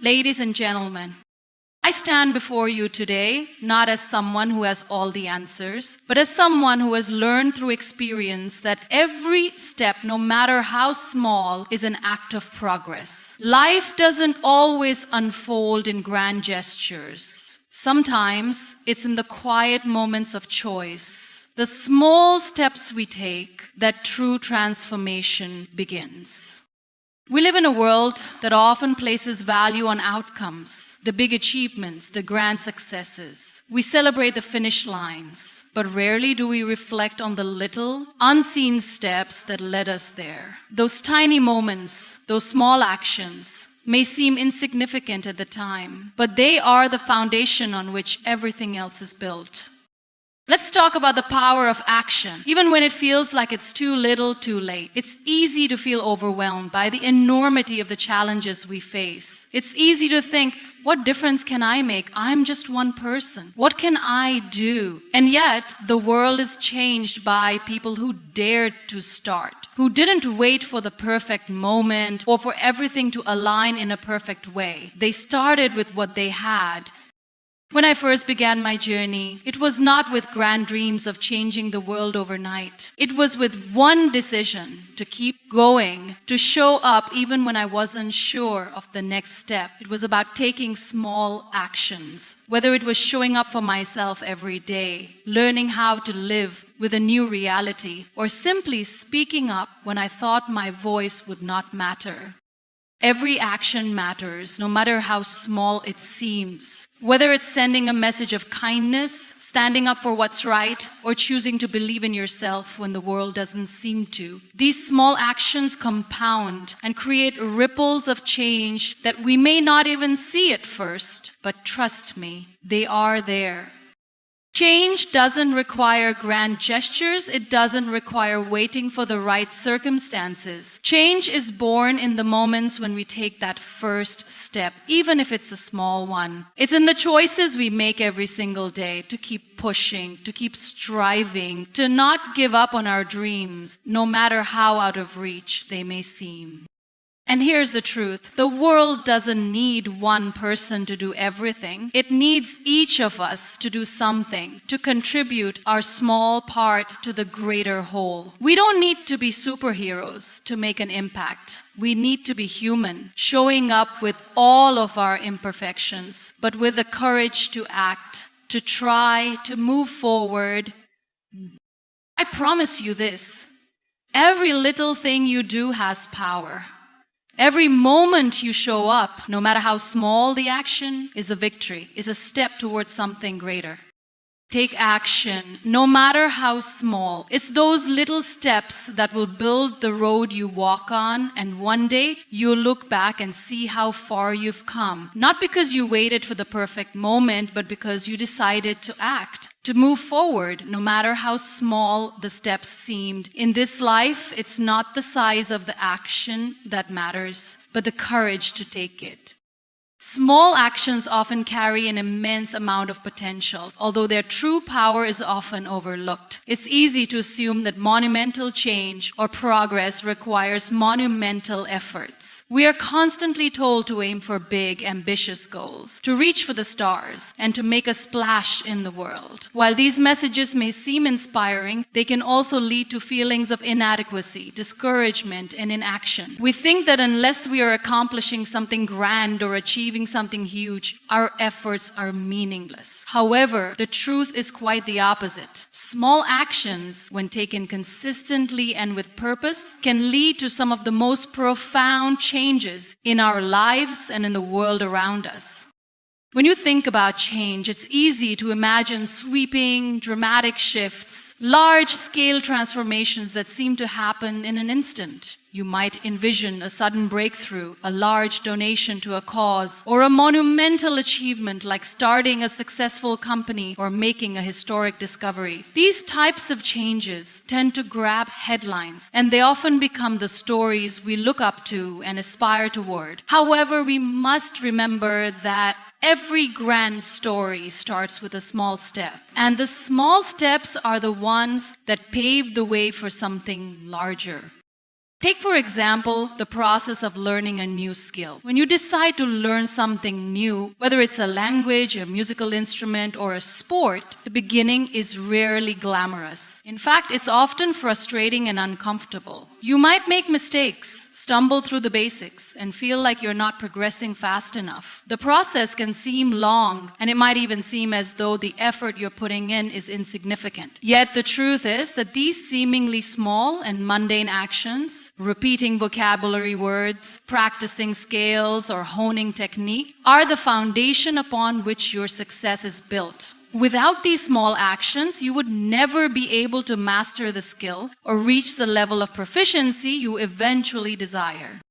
Ladies and gentlemen, I stand before you today not as someone who has all the answers, but as someone who has learned through experience that every step, no matter how small, is an act of progress. Life doesn't always unfold in grand gestures. Sometimes it's in the quiet moments of choice, the small steps we take, that true transformation begins. We live in a world that often places value on outcomes, the big achievements, the grand successes. We celebrate the finish lines, but rarely do we reflect on the little, unseen steps that led us there. Those tiny moments, those small actions, may seem insignificant at the time, but they are the foundation on which everything else is built. Let's talk about the power of action. Even when it feels like it's too little, too late. It's easy to feel overwhelmed by the enormity of the challenges we face. It's easy to think, what difference can I make? I'm just one person. What can I do? And yet, the world is changed by people who dared to start, who didn't wait for the perfect moment or for everything to align in a perfect way. They started with what they had. When I first began my journey, it was not with grand dreams of changing the world overnight. It was with one decision to keep going, to show up even when I wasn't sure of the next step. It was about taking small actions, whether it was showing up for myself every day, learning how to live with a new reality, or simply speaking up when I thought my voice would not matter. Every action matters, no matter how small it seems. Whether it's sending a message of kindness, standing up for what's right, or choosing to believe in yourself when the world doesn't seem to. These small actions compound and create ripples of change that we may not even see at first, but trust me, they are there. Change doesn't require grand gestures. It doesn't require waiting for the right circumstances. Change is born in the moments when we take that first step, even if it's a small one. It's in the choices we make every single day to keep pushing, to keep striving, to not give up on our dreams, no matter how out of reach they may seem. And here's the truth. The world doesn't need one person to do everything. It needs each of us to do something, to contribute our small part to the greater whole. We don't need to be superheroes to make an impact. We need to be human, showing up with all of our imperfections, but with the courage to act, to try, to move forward. I promise you this. Every little thing you do has power. Every moment you show up, no matter how small the action, is a victory, is a step towards something greater. Take action, no matter how small. It's those little steps that will build the road you walk on, and one day you'll look back and see how far you've come. Not because you waited for the perfect moment, but because you decided to act, to move forward, no matter how small the steps seemed. In this life, it's not the size of the action that matters, but the courage to take it. Small actions often carry an immense amount of potential, although their true power is often overlooked. It's easy to assume that monumental change or progress requires monumental efforts. We are constantly told to aim for big, ambitious goals, to reach for the stars, and to make a splash in the world. While these messages may seem inspiring, they can also lead to feelings of inadequacy, discouragement, and inaction. We think that unless we are accomplishing something grand or achieving something huge, our efforts are meaningless. However, the truth is quite the opposite. Small actions, when taken consistently and with purpose, can lead to some of the most profound changes in our lives and in the world around us. When you think about change, it's easy to imagine sweeping, dramatic shifts, large-scale transformations that seem to happen in an instant. You might envision a sudden breakthrough, a large donation to a cause, or a monumental achievement like starting a successful company or making a historic discovery. These types of changes tend to grab headlines, and they often become the stories we look up to and aspire toward. However, we must remember that every grand story starts with a small step, and the small steps are the ones that pave the way for something larger. Take, for example, the process of learning a new skill. When you decide to learn something new, whether it's a language, a musical instrument, or a sport, the beginning is rarely glamorous. In fact, it's often frustrating and uncomfortable. You might make mistakes, stumble through the basics, and feel like you're not progressing fast enough. The process can seem long, and it might even seem as though the effort you're putting in is insignificant. Yet the truth is that these seemingly small and mundane actions, repeating vocabulary words, practicing scales, or honing technique, are the foundation upon which your success is built. Without these small actions, you would never be able to master the skill or reach the level of proficiency you eventually desire.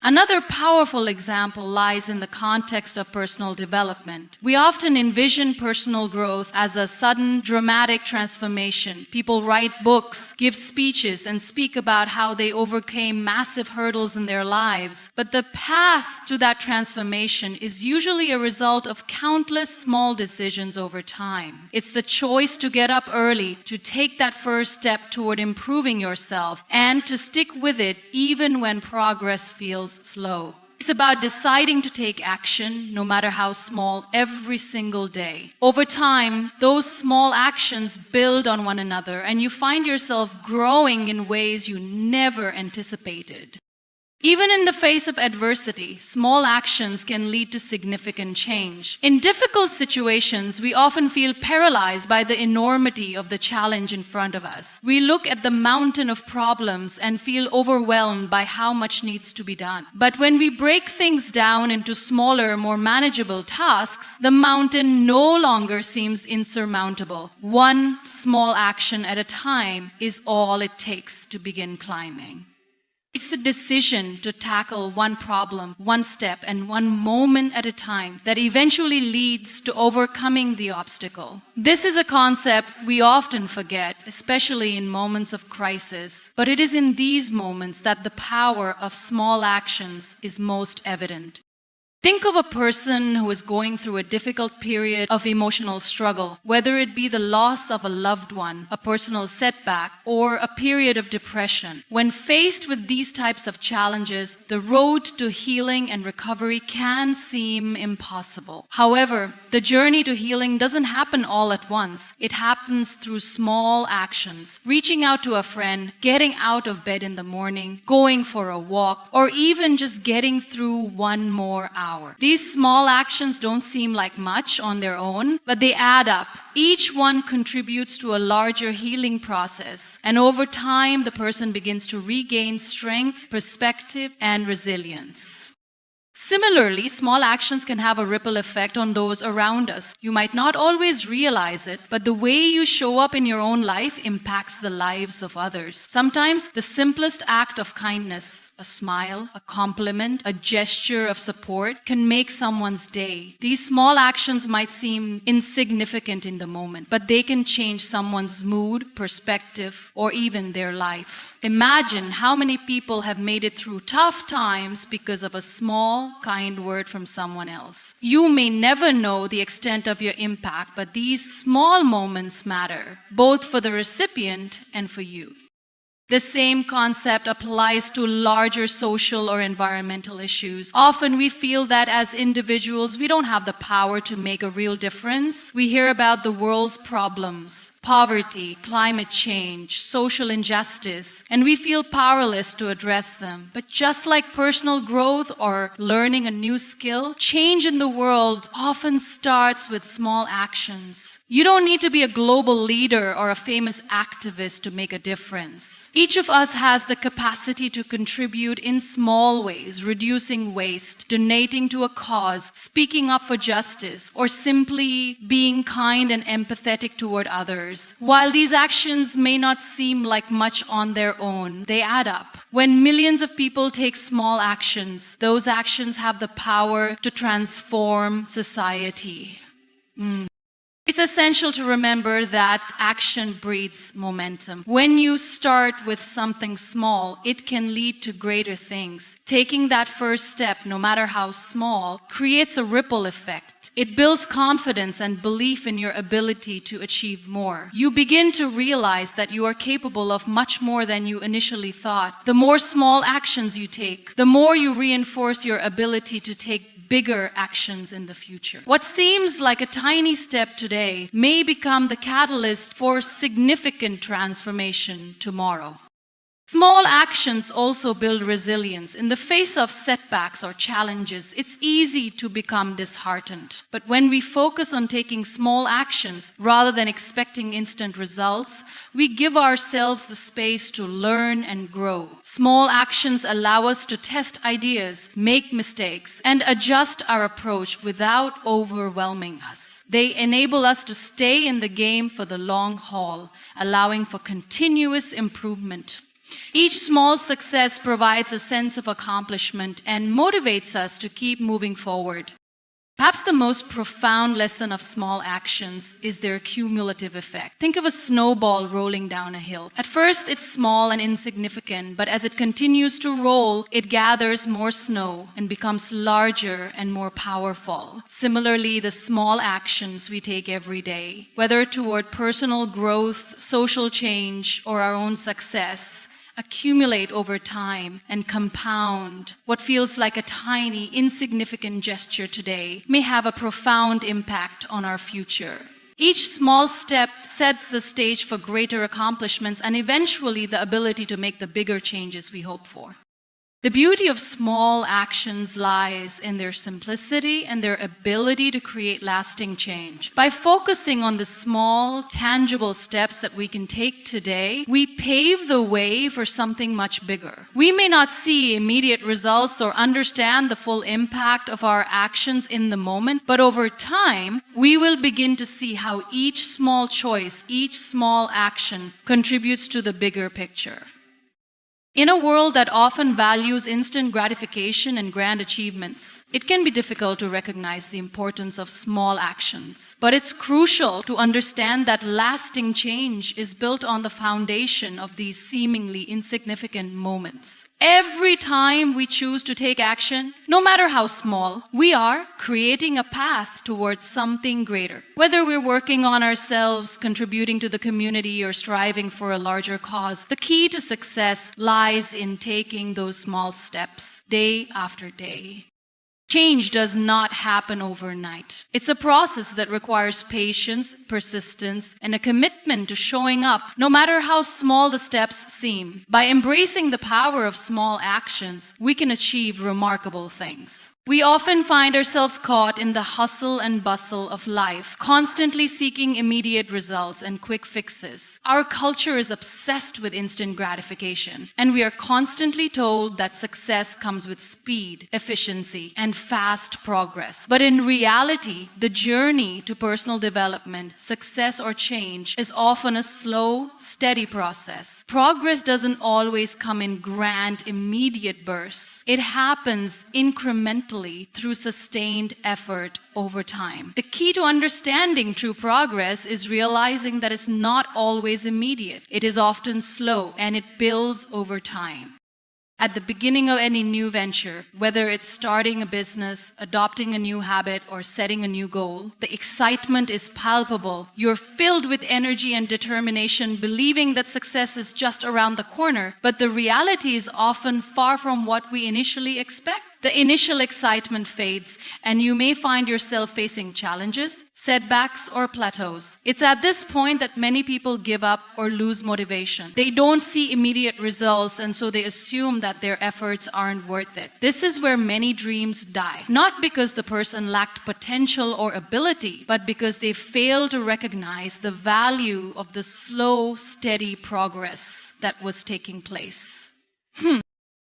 Another powerful example lies in the context of personal development. We often envision personal growth as a sudden, dramatic transformation. People write books, give speeches, and speak about how they overcame massive hurdles in their lives. But the path to that transformation is usually a result of countless small decisions over time. It's the choice to get up early, to take that first step toward improving yourself, and to stick with it even when progress feels slow. It's about deciding to take action, no matter how small, every single day. Over time, those small actions build on one another, and you find yourself growing in ways you never anticipated. Even in the face of adversity, small actions can lead to significant change. In difficult situations, we often feel paralyzed by the enormity of the challenge in front of us. We look at the mountain of problems and feel overwhelmed by how much needs to be done. But when we break things down into smaller, more manageable tasks, the mountain no longer seems insurmountable. One small action at a time is all it takes to begin climbing. It's the decision to tackle one problem, one step, and one moment at a time that eventually leads to overcoming the obstacle. This is a concept we often forget, especially in moments of crisis. But it is in these moments that the power of small actions is most evident. Think of a person who is going through a difficult period of emotional struggle, whether it be the loss of a loved one, a personal setback, or a period of depression. When faced with these types of challenges, the road to healing and recovery can seem impossible. However, the journey to healing doesn't happen all at once. It happens through small actions, reaching out to a friend, getting out of bed in the morning, going for a walk, or even just getting through one more hour. These small actions don't seem like much on their own, but they add up. Each one contributes to a larger healing process, and over time, the person begins to regain strength, perspective, and resilience. Similarly, small actions can have a ripple effect on those around us. You might not always realize it, but the way you show up in your own life impacts the lives of others. Sometimes the simplest act of kindness, a smile, a compliment, a gesture of support, can make someone's day. These small actions might seem insignificant in the moment, but they can change someone's mood, perspective, or even their life. Imagine how many people have made it through tough times because of a small, kind word from someone else. You may never know the extent of your impact, but these small moments matter, both for the recipient and for you. The same concept applies to larger social or environmental issues. Often we feel that as individuals, we don't have the power to make a real difference. We hear about the world's problems, poverty, climate change, social injustice, and we feel powerless to address them. But just like personal growth or learning a new skill, change in the world often starts with small actions. You don't need to be a global leader or a famous activist to make a difference. Each of us has the capacity to contribute in small ways, reducing waste, donating to a cause, speaking up for justice, or simply being kind and empathetic toward others. While these actions may not seem like much on their own, they add up. When millions of people take small actions, those actions have the power to transform society. It's essential to remember that action breeds momentum. When you start with something small, it can lead to greater things. Taking that first step, no matter how small, creates a ripple effect. It builds confidence and belief in your ability to achieve more. You begin to realize that you are capable of much more than you initially thought. The more small actions you take, the more you reinforce your ability to take bigger actions in the future. What seems like a tiny step today may become the catalyst for significant transformation tomorrow. Small actions also build resilience. In the face of setbacks or challenges, it's easy to become disheartened. But when we focus on taking small actions rather than expecting instant results, we give ourselves the space to learn and grow. Small actions allow us to test ideas, make mistakes, and adjust our approach without overwhelming us. They enable us to stay in the game for the long haul, allowing for continuous improvement. Each small success provides a sense of accomplishment and motivates us to keep moving forward. Perhaps the most profound lesson of small actions is their cumulative effect. Think of a snowball rolling down a hill. At first, it's small and insignificant, but as it continues to roll, it gathers more snow and becomes larger and more powerful. Similarly, the small actions we take every day, whether toward personal growth, social change, or our own success, accumulate over time and compound. What feels like a tiny, insignificant gesture today may have a profound impact on our future. Each small step sets the stage for greater accomplishments and eventually the ability to make the bigger changes we hope for. The beauty of small actions lies in their simplicity and their ability to create lasting change. By focusing on the small, tangible steps that we can take today, we pave the way for something much bigger. We may not see immediate results or understand the full impact of our actions in the moment, but over time, we will begin to see how each small choice, each small action contributes to the bigger picture. In a world that often values instant gratification and grand achievements, it can be difficult to recognize the importance of small actions. But it's crucial to understand that lasting change is built on the foundation of these seemingly insignificant moments. Every time we choose to take action, no matter how small, we are creating a path towards something greater. Whether we're working on ourselves, contributing to the community, or striving for a larger cause, the key to success lies in taking those small steps day after day. Change does not happen overnight. It's a process that requires patience, persistence, and a commitment to showing up, no matter how small the steps seem. By embracing the power of small actions, we can achieve remarkable things. We often find ourselves caught in the hustle and bustle of life, constantly seeking immediate results and quick fixes. Our culture is obsessed with instant gratification, and we are constantly told that success comes with speed, efficiency, and fast progress. But in reality, the journey to personal development, success, or change is often a slow, steady process. Progress doesn't always come in grand, immediate bursts. It happens incrementally through sustained effort over time. The key to understanding true progress is realizing that it's not always immediate. It is often slow, and it builds over time. At the beginning of any new venture, whether it's starting a business, adopting a new habit, or setting a new goal, the excitement is palpable. You're filled with energy and determination, believing that success is just around the corner, but the reality is often far from what we initially expect. The initial excitement fades, and you may find yourself facing challenges, setbacks, or plateaus. It's at this point that many people give up or lose motivation. They don't see immediate results, and so they assume that their efforts aren't worth it. This is where many dreams die, not because the person lacked potential or ability, but because they failed to recognize the value of the slow, steady progress that was taking place.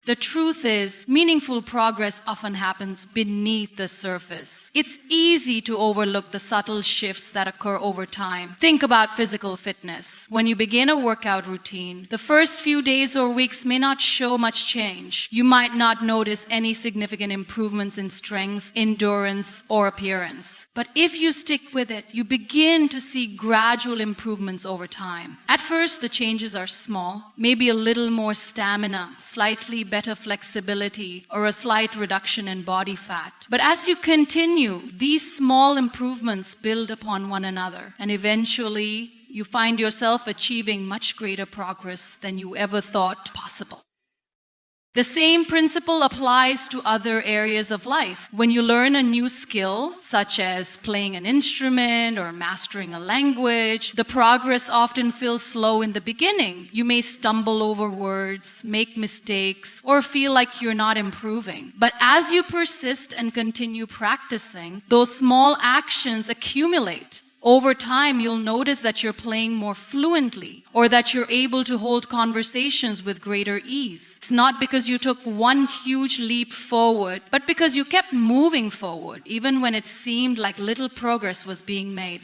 The truth is, meaningful progress often happens beneath the surface. It's easy to overlook the subtle shifts that occur over time. Think about physical fitness. When you begin a workout routine, the first few days or weeks may not show much change. You might not notice any significant improvements in strength, endurance, or appearance. But if you stick with it, you begin to see gradual improvements over time. At first, the changes are small, maybe a little more stamina, slightly better better flexibility or a slight reduction in body fat. But as you continue, these small improvements build upon one another, and eventually you find yourself achieving much greater progress than you ever thought possible. The same principle applies to other areas of life. When you learn a new skill, such as playing an instrument or mastering a language, the progress often feels slow in the beginning. You may stumble over words, make mistakes, or feel like you're not improving. But as you persist and continue practicing, those small actions accumulate. Over time, you'll notice that you're playing more fluently or that you're able to hold conversations with greater ease. It's not because you took one huge leap forward, but because you kept moving forward, even when it seemed like little progress was being made.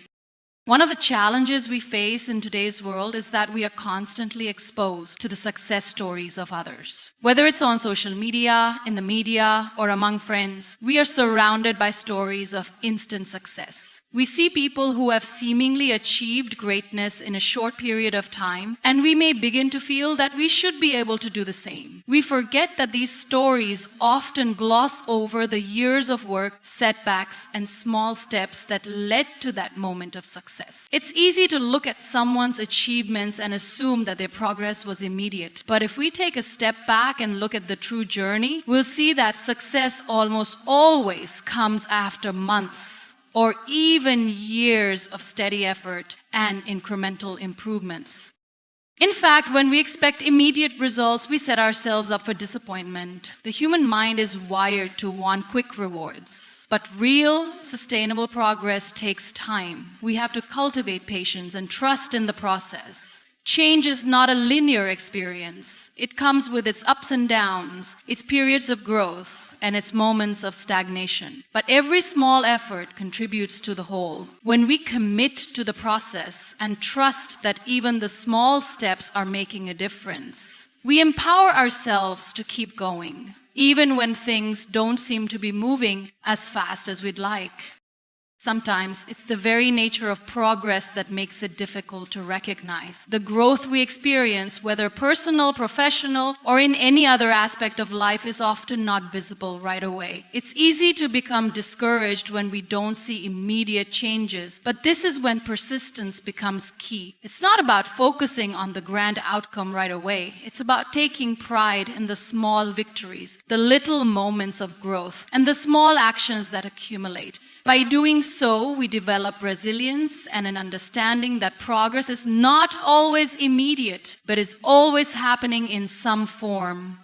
One of the challenges we face in today's world is that we are constantly exposed to the success stories of others. Whether it's on social media, in the media, or among friends, we are surrounded by stories of instant success. We see people who have seemingly achieved greatness in a short period of time, and we may begin to feel that we should be able to do the same. We forget that these stories often gloss over the years of work, setbacks, and small steps that led to that moment of success. It's easy to look at someone's achievements and assume that their progress was immediate. But if we take a step back and look at the true journey, we'll see that success almost always comes after months or even years of steady effort and incremental improvements. In fact, when we expect immediate results, we set ourselves up for disappointment. The human mind is wired to want quick rewards. But real, sustainable progress takes time. We have to cultivate patience and trust in the process. Change is not a linear experience. It comes with its ups and downs, its periods of growth, and its moments of stagnation. But every small effort contributes to the whole. When we commit to the process and trust that even the small steps are making a difference, we empower ourselves to keep going, even when things don't seem to be moving as fast as we'd like. Sometimes it's the very nature of progress that makes it difficult to recognize. The growth we experience, whether personal, professional, or in any other aspect of life, is often not visible right away. It's easy to become discouraged when we don't see immediate changes, but this is when persistence becomes key. It's not about focusing on the grand outcome right away. It's about taking pride in the small victories, the little moments of growth, and the small actions that accumulate. By doing so, we develop resilience and an understanding that progress is not always immediate, but is always happening in some form.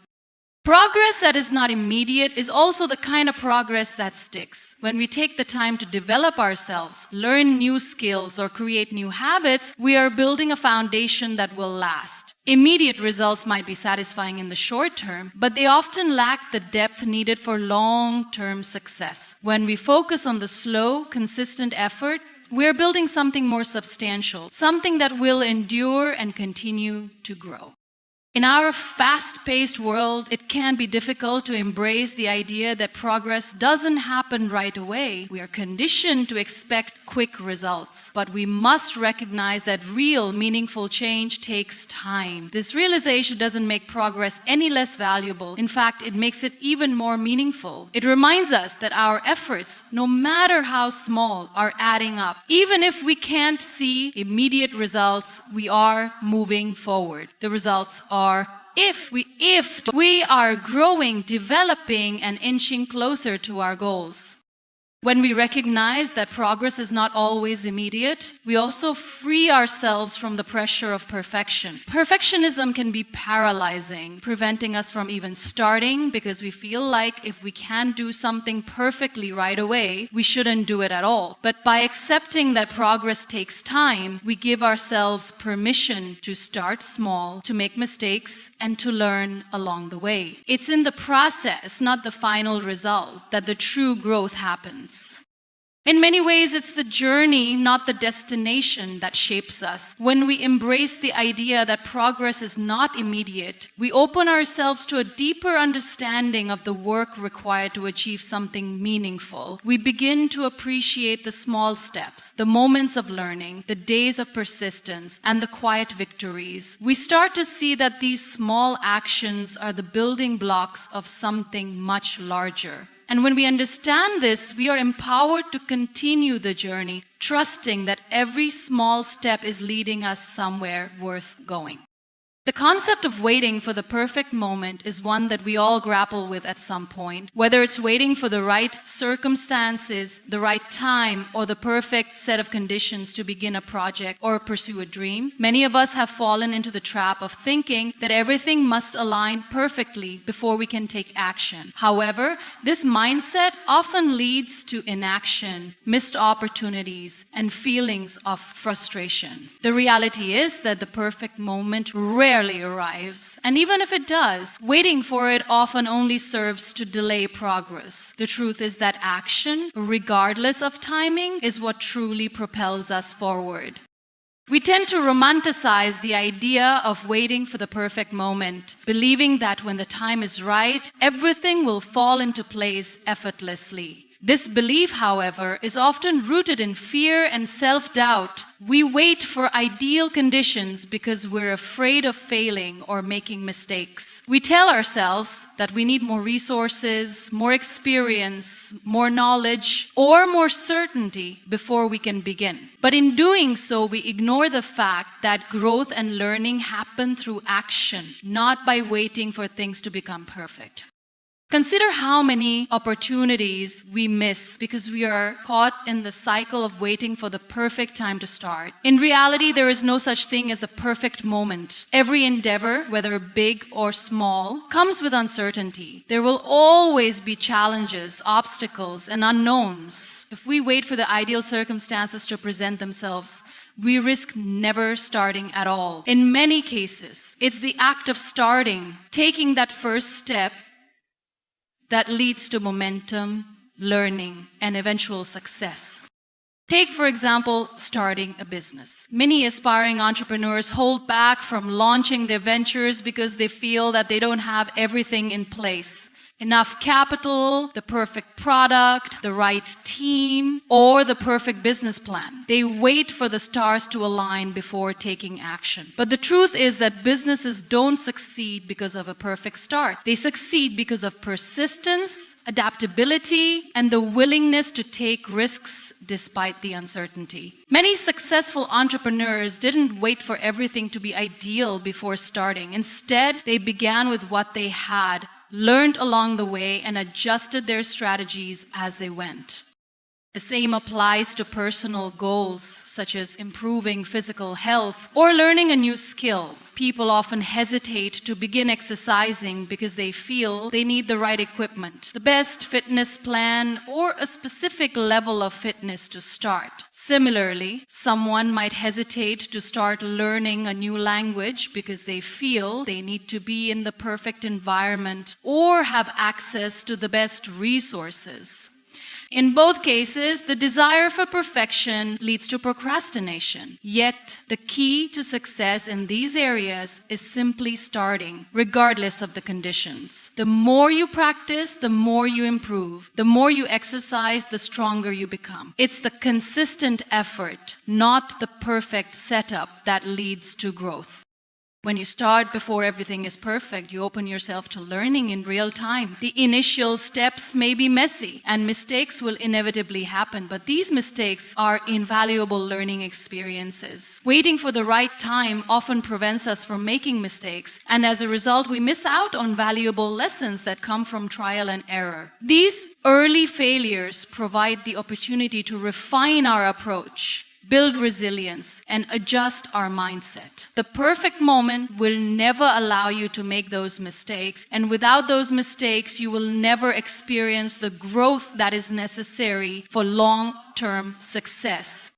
Progress that is not immediate is also the kind of progress that sticks. When we take the time to develop ourselves, learn new skills, or create new habits, we are building a foundation that will last. Immediate results might be satisfying in the short term, but they often lack the depth needed for long-term success. When we focus on the slow, consistent effort, we're building something more substantial, something that will endure and continue to grow. In our fast-paced world, it can be difficult to embrace the idea that progress doesn't happen right away. We are conditioned to expect quick results, but we must recognize that real, meaningful change takes time. This realization doesn't make progress any less valuable. In fact, it makes it even more meaningful. It reminds us that our efforts, no matter how small, are adding up. Even if we can't see immediate results, we are moving forward. The results are if we are growing, developing, and inching closer to our goals. When we recognize that progress is not always immediate, we also free ourselves from the pressure of perfection. Perfectionism can be paralyzing, preventing us from even starting because we feel like if we can't do something perfectly right away, we shouldn't do it at all. But by accepting that progress takes time, we give ourselves permission to start small, to make mistakes, and to learn along the way. It's in the process, not the final result, that the true growth happens. In many ways, it's the journey, not the destination, that shapes us. When we embrace the idea that progress is not immediate, we open ourselves to a deeper understanding of the work required to achieve something meaningful. We begin to appreciate the small steps, the moments of learning, the days of persistence, and the quiet victories. We start to see that these small actions are the building blocks of something much larger. And when we understand this, we are empowered to continue the journey, trusting that every small step is leading us somewhere worth going. The concept of waiting for the perfect moment is one that we all grapple with at some point, whether it's waiting for the right circumstances, the right time, or the perfect set of conditions to begin a project or pursue a dream. Many of us have fallen into the trap of thinking that everything must align perfectly before we can take action. However, this mindset often leads to inaction, missed opportunities, and feelings of frustration. The reality is that the perfect moment rarely arrives, and even if it does, waiting for it often only serves to delay progress. The truth is that action, regardless of timing, is what truly propels us forward. We tend to romanticize the idea of waiting for the perfect moment, believing that when the time is right, everything will fall into place effortlessly. This belief, however, is often rooted in fear and self-doubt. We wait for ideal conditions because we're afraid of failing or making mistakes. We tell ourselves that we need more resources, more experience, more knowledge, or more certainty before we can begin. But in doing so, we ignore the fact that growth and learning happen through action, not by waiting for things to become perfect. Consider how many opportunities we miss because we are caught in the cycle of waiting for the perfect time to start. In reality, there is no such thing as the perfect moment. Every endeavor, whether big or small, comes with uncertainty. There will always be challenges, obstacles, and unknowns. If we wait for the ideal circumstances to present themselves, we risk never starting at all. In many cases, it's the act of starting, taking that first step, that leads to momentum, learning, and eventual success. Take, for example, starting a business. Many aspiring entrepreneurs hold back from launching their ventures because they feel that they don't have everything in place. Enough capital, the perfect product, the right team, or the perfect business plan. They wait for the stars to align before taking action. But the truth is that businesses don't succeed because of a perfect start. They succeed because of persistence, adaptability, and the willingness to take risks despite the uncertainty. Many successful entrepreneurs didn't wait for everything to be ideal before starting. Instead, they began with what they had, learned along the way, and adjusted their strategies as they went. The same applies to personal goals, such as improving physical health or learning a new skill. People often hesitate to begin exercising because they feel they need the right equipment, the best fitness plan, or a specific level of fitness to start. Similarly, someone might hesitate to start learning a new language because they feel they need to be in the perfect environment or have access to the best resources. In both cases, the desire for perfection leads to procrastination. Yet, the key to success in these areas is simply starting, regardless of the conditions. The more you practice, the more you improve. The more you exercise, the stronger you become. It's the consistent effort, not the perfect setup, that leads to growth. When you start before everything is perfect, you open yourself to learning in real time. The initial steps may be messy and mistakes will inevitably happen, but these mistakes are invaluable learning experiences. Waiting for the right time often prevents us from making mistakes, and as a result, we miss out on valuable lessons that come from trial and error. These early failures provide the opportunity to refine our approach, build resilience, and adjust our mindset. The perfect moment will never allow you to make those mistakes, and without those mistakes, you will never experience the growth that is necessary for long-term success.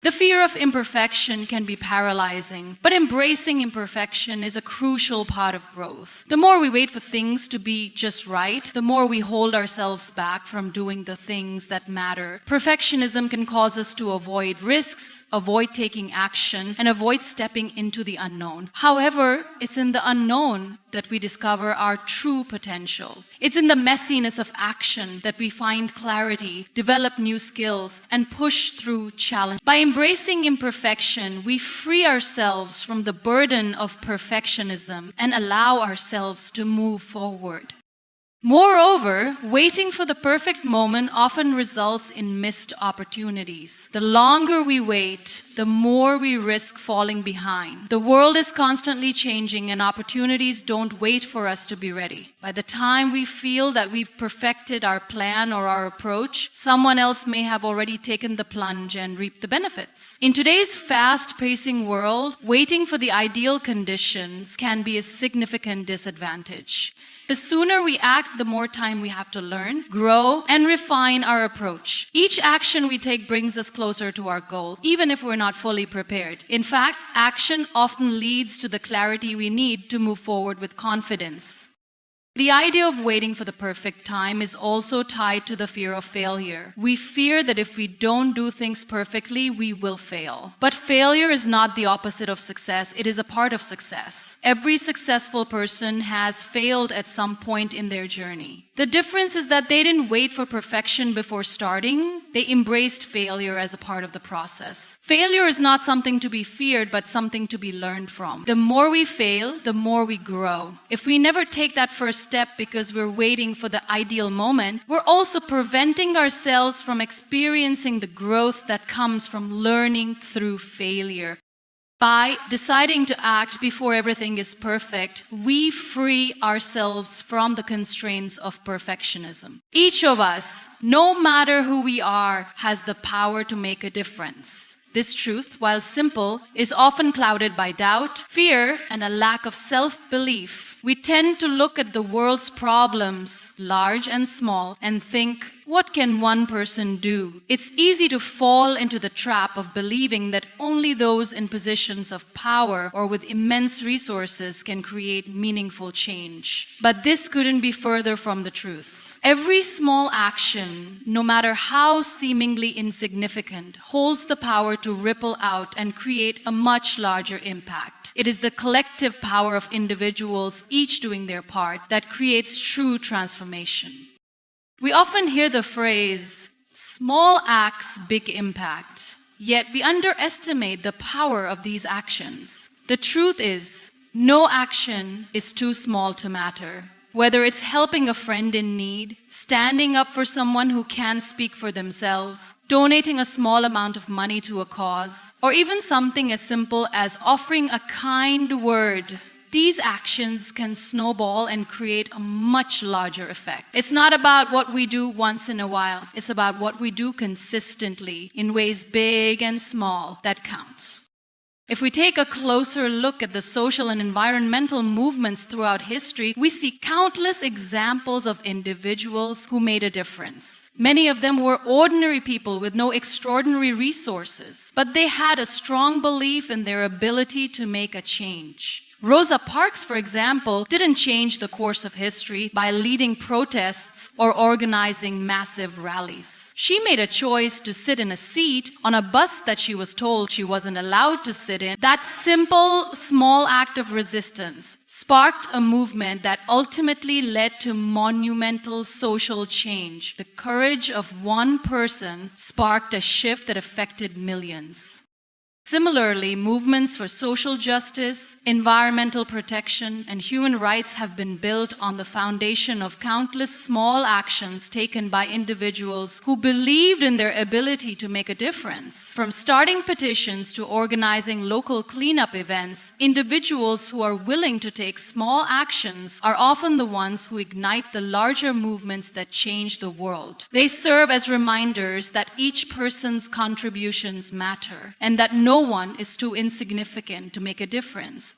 The fear of imperfection can be paralyzing, but embracing imperfection is a crucial part of growth. The more we wait for things to be just right, the more we hold ourselves back from doing the things that matter. Perfectionism can cause us to avoid risks, avoid taking action, and avoid stepping into the unknown. However, it's in the unknown that we discover our true potential. It's in the messiness of action that we find clarity, develop new skills, and push through challenge. By embracing imperfection, we free ourselves from the burden of perfectionism and allow ourselves to move forward. Moreover, waiting for the perfect moment often results in missed opportunities. The longer we wait, the more we risk falling behind. The world is constantly changing and opportunities don't wait for us to be ready. By the time we feel that we've perfected our plan or our approach, someone else may have already taken the plunge and reaped the benefits. In today's fast-pacing world, waiting for the ideal conditions can be a significant disadvantage. The sooner we act, the more time we have to learn, grow, and refine our approach. Each action we take brings us closer to our goal, even if we're not fully prepared. In fact, action often leads to the clarity we need to move forward with confidence. The idea of waiting for the perfect time is also tied to the fear of failure. We fear that if we don't do things perfectly, we will fail. But failure is not the opposite of success, it is a part of success. Every successful person has failed at some point in their journey. The difference is that they didn't wait for perfection before starting, they embraced failure as a part of the process. Failure is not something to be feared, but something to be learned from. The more we fail, the more we grow. If we never take that first step because we're waiting for the ideal moment, we're also preventing ourselves from experiencing the growth that comes from learning through failure. By deciding to act before everything is perfect, we free ourselves from the constraints of perfectionism. Each of us, no matter who we are, has the power to make a difference. This truth, while simple, is often clouded by doubt, fear, and a lack of self-belief. We tend to look at the world's problems, large and small, and think, what can one person do? It's easy to fall into the trap of believing that only those in positions of power or with immense resources can create meaningful change. But this couldn't be further from the truth. Every small action, no matter how seemingly insignificant, holds the power to ripple out and create a much larger impact. It is the collective power of individuals, each doing their part, that creates true transformation. We often hear the phrase, small acts, big impact, yet we underestimate the power of these actions. The truth is, no action is too small to matter. Whether it's helping a friend in need, standing up for someone who can't speak for themselves, donating a small amount of money to a cause, or even something as simple as offering a kind word, these actions can snowball and create a much larger effect. It's not about what we do once in a while. It's about what we do consistently in ways big and small that counts. If we take a closer look at the social and environmental movements throughout history, we see countless examples of individuals who made a difference. Many of them were ordinary people with no extraordinary resources, but they had a strong belief in their ability to make a change. Rosa Parks, for example, didn't change the course of history by leading protests or organizing massive rallies. She made a choice to sit in a seat on a bus that she was told she wasn't allowed to sit in. That simple, small act of resistance sparked a movement that ultimately led to monumental social change. The courage of one person sparked a shift that affected millions. Similarly, movements for social justice, environmental protection, and human rights have been built on the foundation of countless small actions taken by individuals who believed in their ability to make a difference. From starting petitions to organizing local cleanup events, individuals who are willing to take small actions are often the ones who ignite the larger movements that change the world. They serve as reminders that each person's contributions matter and that no one is too insignificant to make a difference.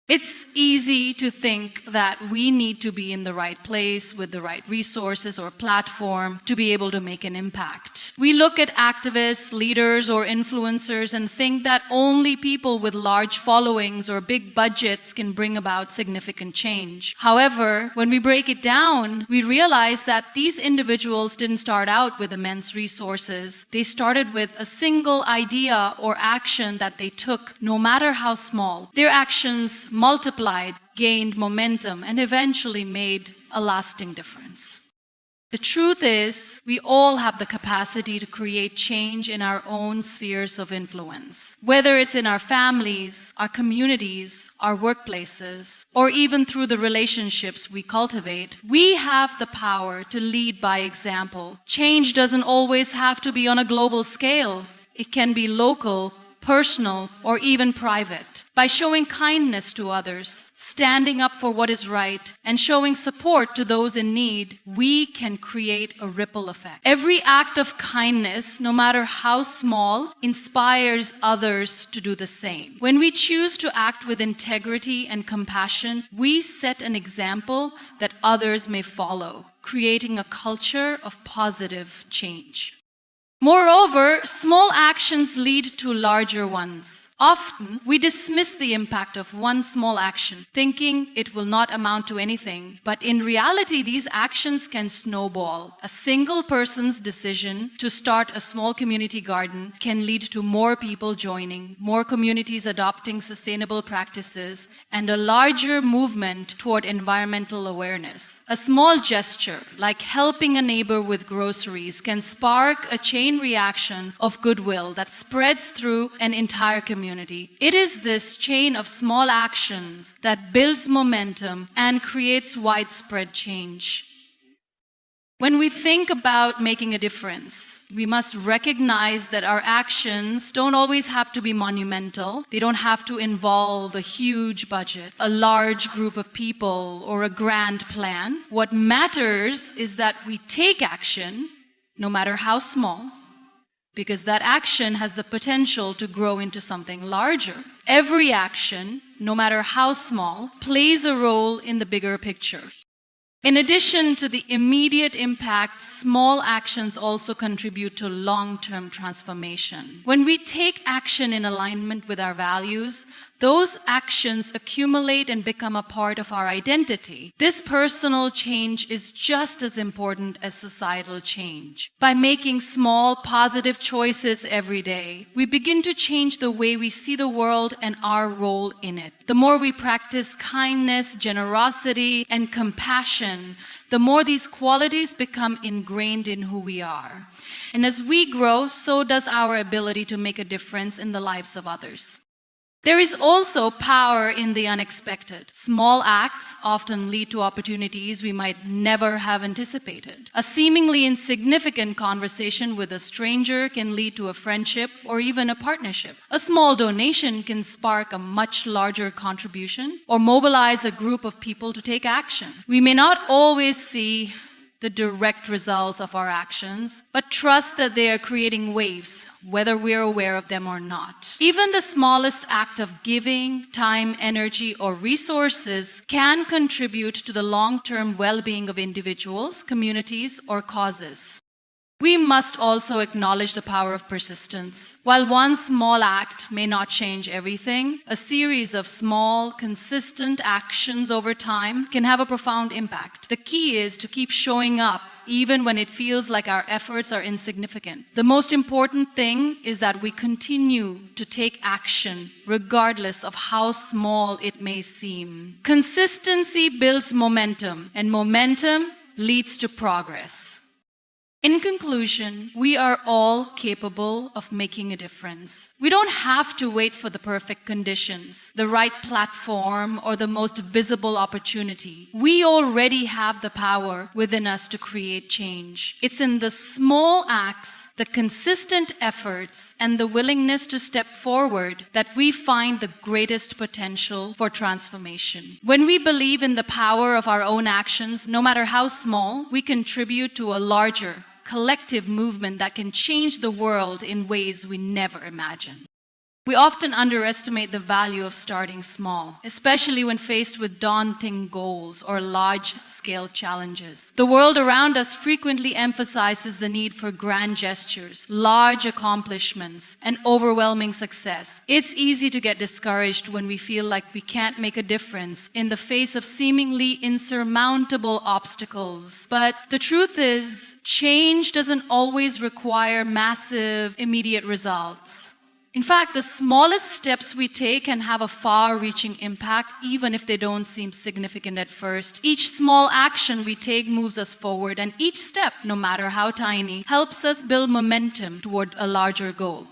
It's easy to think that we need to be in the right place with the right resources or platform to be able to make an impact. We look at activists, leaders, or influencers and think that only people with large followings or big budgets can bring about significant change. However, when we break it down, we realize that these individuals didn't start out with immense resources. They started with a single idea or action that they took, no matter how small. Their actions multiplied, gained momentum, and eventually made a lasting difference. The truth is, we all have the capacity to create change in our own spheres of influence. Whether it's in our families, our communities, our workplaces, or even through the relationships we cultivate, we have the power to lead by example. Change doesn't always have to be on a global scale. It can be local, personal, or even private. By showing kindness to others, standing up for what is right, and showing support to those in need, we can create a ripple effect. Every act of kindness, no matter how small, inspires others to do the same. When we choose to act with integrity and compassion, we set an example that others may follow, creating a culture of positive change. Moreover, small actions lead to larger ones. Often, we dismiss the impact of one small action, thinking it will not amount to anything. But in reality, these actions can snowball. A single person's decision to start a small community garden can lead to more people joining, more communities adopting sustainable practices, and a larger movement toward environmental awareness. A small gesture, like helping a neighbor with groceries, can spark a chain reaction of goodwill that spreads through an entire community. It is this chain of small actions that builds momentum and creates widespread change. When we think about making a difference, we must recognize that our actions don't always have to be monumental. They don't have to involve a huge budget, a large group of people, or a grand plan. What matters is that we take action, no matter how small, because that action has the potential to grow into something larger. Every action, no matter how small, plays a role in the bigger picture. In addition to the immediate impact, small actions also contribute to long-term transformation. When we take action in alignment with our values, those actions accumulate and become a part of our identity. This personal change is just as important as societal change. By making small, positive choices every day, we begin to change the way we see the world and our role in it. The more we practice kindness, generosity, and compassion, the more these qualities become ingrained in who we are. And as we grow, so does our ability to make a difference in the lives of others. There is also power in the unexpected. Small acts often lead to opportunities we might never have anticipated. A seemingly insignificant conversation with a stranger can lead to a friendship or even a partnership. A small donation can spark a much larger contribution or mobilize a group of people to take action. We may not always see the direct results of our actions, but trust that they are creating waves, whether we are aware of them or not. Even the smallest act of giving, time, energy, or resources can contribute to the long-term well-being of individuals, communities, or causes. We must also acknowledge the power of persistence. While one small act may not change everything, a series of small, consistent actions over time can have a profound impact. The key is to keep showing up even when it feels like our efforts are insignificant. The most important thing is that we continue to take action, regardless of how small it may seem. Consistency builds momentum, and momentum leads to progress. In conclusion, we are all capable of making a difference. We don't have to wait for the perfect conditions, the right platform, or the most visible opportunity. We already have the power within us to create change. It's in the small acts, the consistent efforts, and the willingness to step forward that we find the greatest potential for transformation. When we believe in the power of our own actions, no matter how small, we contribute to a larger, collective movement that can change the world in ways we never imagined. We often underestimate the value of starting small, especially when faced with daunting goals or large-scale challenges. The world around us frequently emphasizes the need for grand gestures, large accomplishments, and overwhelming success. It's easy to get discouraged when we feel like we can't make a difference in the face of seemingly insurmountable obstacles. But the truth is, change doesn't always require massive, immediate results. In fact, the smallest steps we take can have a far-reaching impact, even if they don't seem significant at first. Each small action we take moves us forward, and each step, no matter how tiny, helps us build momentum toward a larger goal.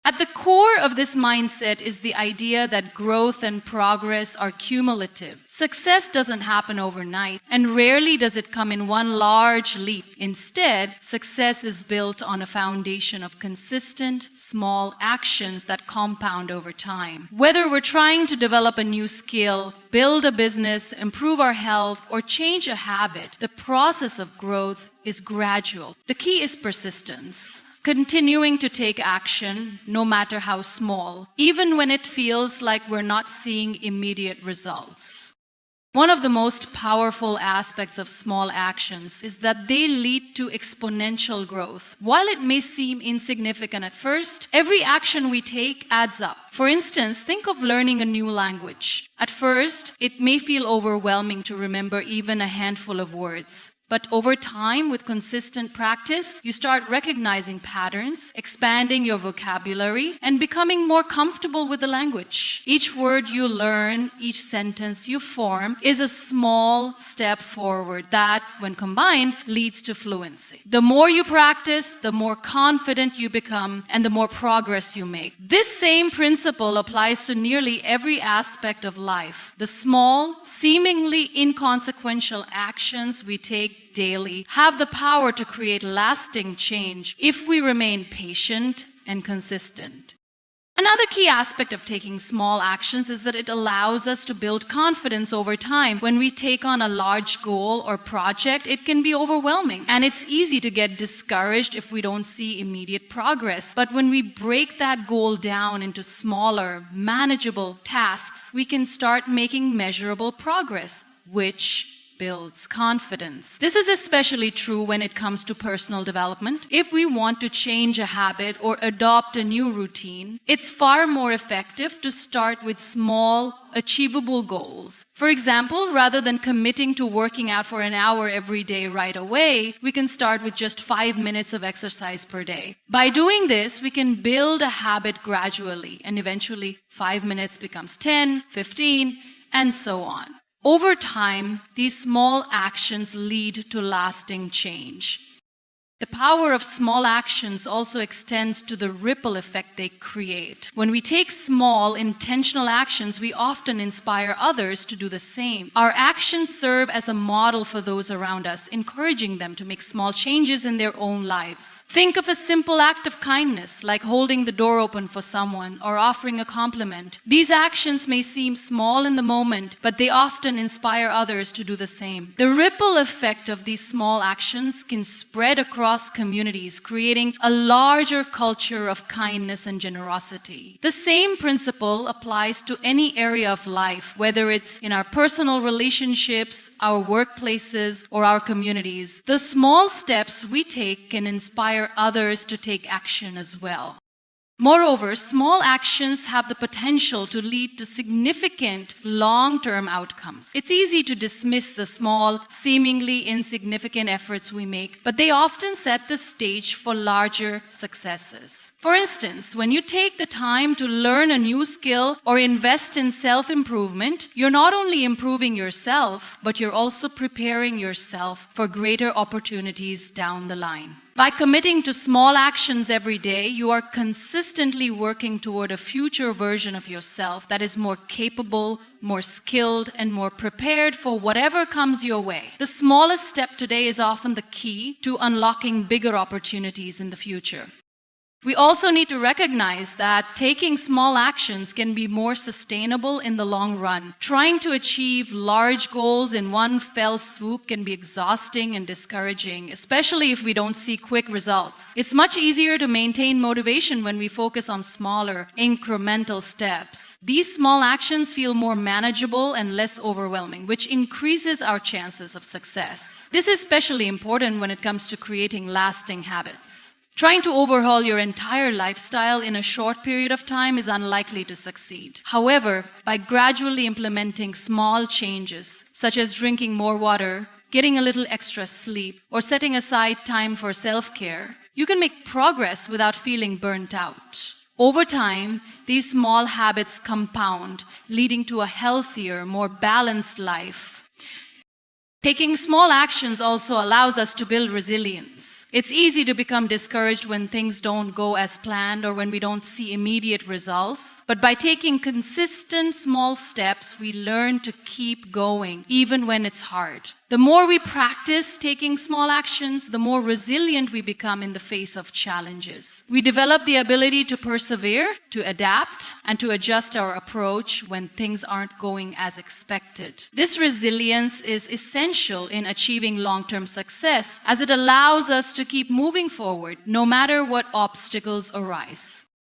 At the core of this mindset is the idea that growth and progress are cumulative. Success doesn't happen overnight, and rarely does it come in one large leap. Instead, success is built on a foundation of consistent, small actions that compound over time. Whether we're trying to develop a new skill, build a business, improve our health, or change a habit, the process of growth is gradual. The key is persistence. Continuing to take action, no matter how small, even when it feels like we're not seeing immediate results. One of the most powerful aspects of small actions is that they lead to exponential growth. While it may seem insignificant at first, every action we take adds up. For instance, think of learning a new language. At first, it may feel overwhelming to remember even a handful of words. But over time, with consistent practice, you start recognizing patterns, expanding your vocabulary, and becoming more comfortable with the language. Each word you learn, each sentence you form, is a small step forward that, when combined, leads to fluency. The more you practice, the more confident you become, and the more progress you make. This same principle applies to nearly every aspect of life. The small, seemingly inconsequential actions we take daily have the power to create lasting change if we remain patient and consistent. Another key aspect of taking small actions is that it allows us to build confidence over time. When we take on a large goal or project, it can be overwhelming, and it's easy to get discouraged if we don't see immediate progress. But when we break that goal down into smaller, manageable tasks, we can start making measurable progress, which builds confidence. This is especially true when it comes to personal development. If we want to change a habit or adopt a new routine, it's far more effective to start with small, achievable goals. For example, rather than committing to working out for an hour every day right away, we can start with just 5 minutes of exercise per day. By doing this, we can build a habit gradually, and eventually 5 minutes becomes 10, 15, and so on. Over time, these small actions lead to lasting change. The power of small actions also extends to the ripple effect they create. When we take small, intentional actions, we often inspire others to do the same. Our actions serve as a model for those around us, encouraging them to make small changes in their own lives. Think of a simple act of kindness, like holding the door open for someone or offering a compliment. These actions may seem small in the moment, but they often inspire others to do the same. The ripple effect of these small actions can spread across communities, creating a larger culture of kindness and generosity. The same principle applies to any area of life, whether it's in our personal relationships, our workplaces, or our communities. The small steps we take can inspire others to take action as well. Moreover, small actions have the potential to lead to significant long-term outcomes. It's easy to dismiss the small, seemingly insignificant efforts we make, but they often set the stage for larger successes. For instance, when you take the time to learn a new skill or invest in self-improvement, you're not only improving yourself, but you're also preparing yourself for greater opportunities down the line. By committing to small actions every day, you are consistently working toward a future version of yourself that is more capable, more skilled, and more prepared for whatever comes your way. The smallest step today is often the key to unlocking bigger opportunities in the future. We also need to recognize that taking small actions can be more sustainable in the long run. Trying to achieve large goals in one fell swoop can be exhausting and discouraging, especially if we don't see quick results. It's much easier to maintain motivation when we focus on smaller, incremental steps. These small actions feel more manageable and less overwhelming, which increases our chances of success. This is especially important when it comes to creating lasting habits. Trying to overhaul your entire lifestyle in a short period of time is unlikely to succeed. However, by gradually implementing small changes, such as drinking more water, getting a little extra sleep, or setting aside time for self-care, you can make progress without feeling burnt out. Over time, these small habits compound, leading to a healthier, more balanced life. Taking small actions also allows us to build resilience. It's easy to become discouraged when things don't go as planned or when we don't see immediate results. But by taking consistent small steps, we learn to keep going, even when it's hard. The more we practice taking small actions, the more resilient we become in the face of challenges. We develop the ability to persevere, to adapt, and to adjust our approach when things aren't going as expected. This resilience is essential in achieving long-term success, as it allows us to keep moving forward no matter what obstacles arise.